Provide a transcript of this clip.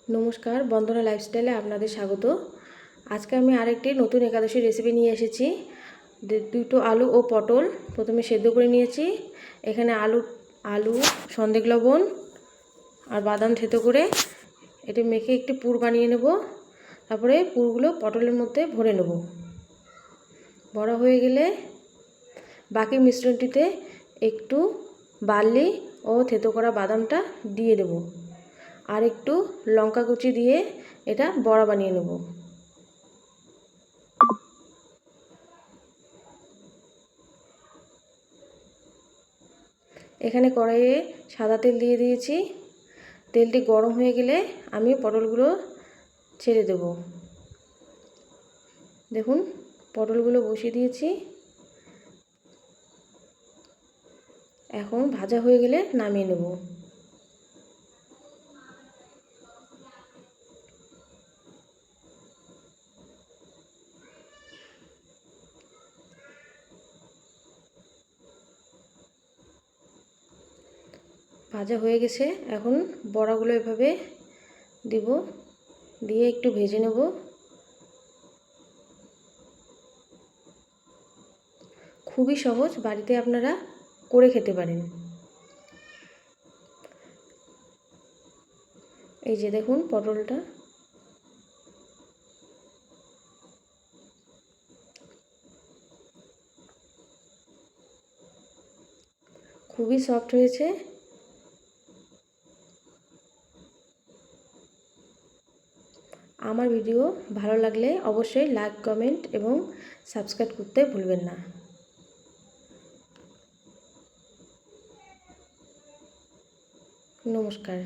নমস্কার, বন্দনা লাইফস্টাইলে আপনাদের স্বাগত। আজকে আমি আরেকটি নতুন একাদশী রেসিপি নিয়ে এসেছি। দুটো আলু ও পটল প্রথমে সেদ্ধ করে নিয়েছি। এখানে আলু সন্দেশ লবণ আর বাদাম থেতো করে এটা মেখে একটি পুর বানিয়ে নেব। তারপরে পুরগুলো পটলের মধ্যে ভরে নেব। ভরা হয়ে গেলে বাকি মিশ্রণটিতে একটু বার্লি ও থেতো করা বাদামটা দিয়ে দেব। আর একটু লঙ্কা কুচি দিয়ে এটা বড়া বানিয়ে নেব। এখানে কড়াইয়ে সাদা তেল দিয়ে দিয়েছি। তেলটি গরম হয়ে গেলে আমি পটলগুলো ছেড়ে দেব। দেখুন, পটলগুলো বসিয়ে দিয়েছি। এখন ভাজা হয়ে গেলে নামিয়ে নেব। ভাজা হয়ে গেছে। এখন বড়াগুলো এভাবে দিব, দিয়ে একটু ভেজে নেব। খুবই সহজ, বাড়িতে আপনারা করে খেতে পারেন। এই যে দেখুন পটলটা খুবই সফট হয়েছে। আমার ভিডিও ভালো লাগলে অবশ্যই লাইক, কমেন্ট এবং সাবস্ক্রাইব করতে ভুলবেন না। নমস্কার।